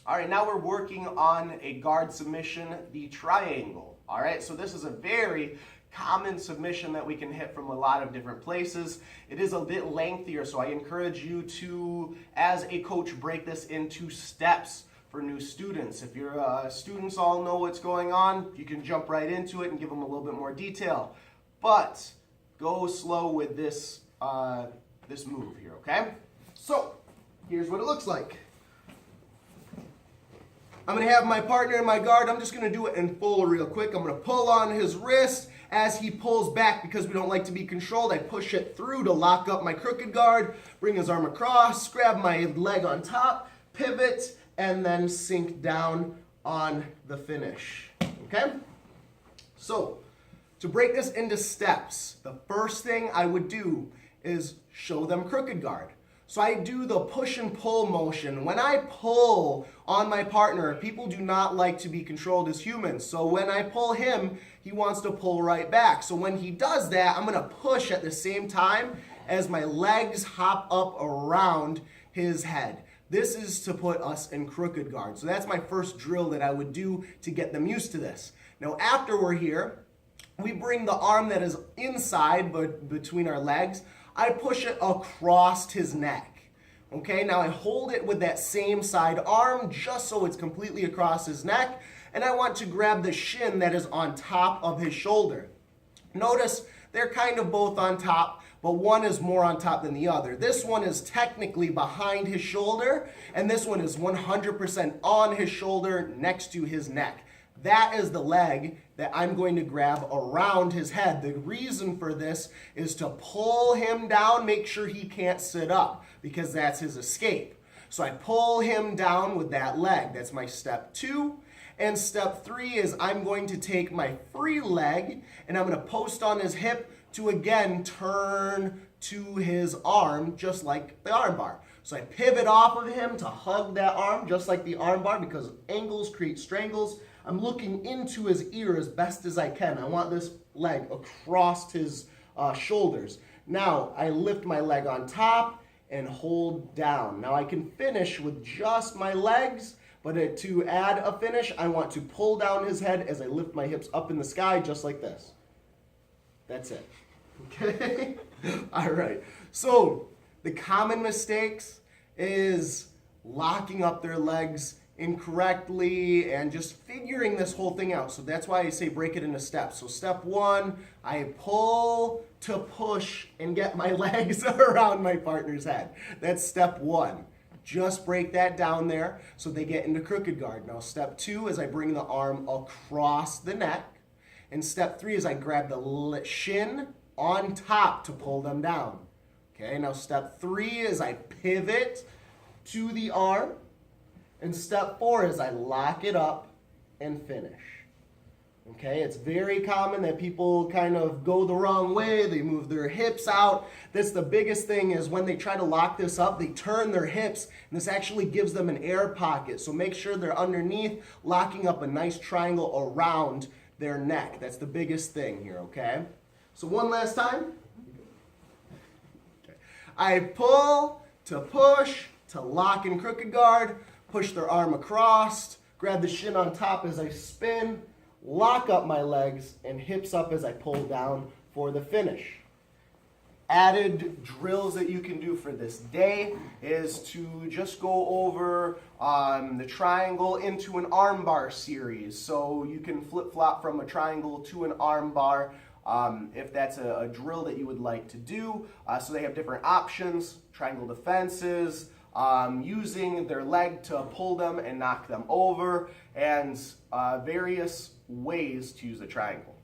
All right, now we're working on a guard submission, the triangle. All right, so this is a very common submission that we can hit from a lot of different places. It is a bit lengthier, so I encourage you to, as a coach, break this into steps for new students. If your students all know what's going on, you can jump right into it and give them a little bit more detail. But go slow with this, this move here, okay? So, here's what it looks like. I'm going to have my partner in my guard. I'm just going to do it in full real quick. I'm going to pull on his wrist as he pulls back because we don't like to be controlled. I push it through to lock up my crooked guard, bring his arm across, grab my leg on top, pivot, and then sink down on the finish. Okay? So, to break this into steps, the first thing I would do is show them crooked guard. So I do the push and pull motion. When I pull on my partner, people do not like to be controlled as humans. So when I pull him, he wants to pull right back. So when he does that, I'm gonna push at the same time as my legs hop up around his head. This is to put us in crooked guard. So that's my first drill that I would do to get them used to this. Now after we're here, we bring the arm that is inside but between our legs. I push it across his neck. Okay, now I hold it with that same side arm just so it's completely across his neck, and I want to grab the shin that is on top of his shoulder. Notice they're kind of both on top, but one is more on top than the other. This one is technically behind his shoulder, and this one is 100% on his shoulder next to his neck. That is the leg that I'm going to grab around his head. The reason for this is to pull him down, make sure he can't sit up, because that's his escape. So I pull him down with that leg. That's my step 2. And step 3 is I'm going to take my free leg and I'm going to post on his hip to again turn to his arm, just like the arm bar. So I pivot off of him to hug that arm, just like the arm bar, because angles create strangles. I'm looking into his ear as best as I can. I want this leg across his shoulders. Now, I lift my leg on top and hold down. Now, I can finish with just my legs, but to add a finish, I want to pull down his head as I lift my hips up in the sky, just like this. That's it. Okay? All right. So, the common mistakes is locking up their legs incorrectly and just figuring this whole thing out. So that's why I say break it into steps. So step 1, I pull to push and get my legs around my partner's head. That's step 1. Just break that down there so they get into crooked guard. Now step 2 is I bring the arm across the neck. And step 3 is I grab the shin on top to pull them down. Okay, now step 3 is I pivot to the arm. And step 4 is I lock it up and finish. Okay, it's very common that people kind of go the wrong way. They move their hips out. That's the biggest thing is when they try to lock this up, they turn their hips, and this actually gives them an air pocket. So make sure they're underneath, locking up a nice triangle around their neck. That's the biggest thing here, okay? So one last time. Okay. I pull to push to lock in crooked guard. Push their arm across, grab the shin on top as I spin, lock up my legs, and hips up as I pull down for the finish. Added drills that you can do for this day is to just go over the triangle into an arm bar series. So you can flip-flop from a triangle to an arm bar if that's a drill that you would like to do. So they have different options, triangle defenses, using their leg to pull them and knock them over, and various ways to use a triangle.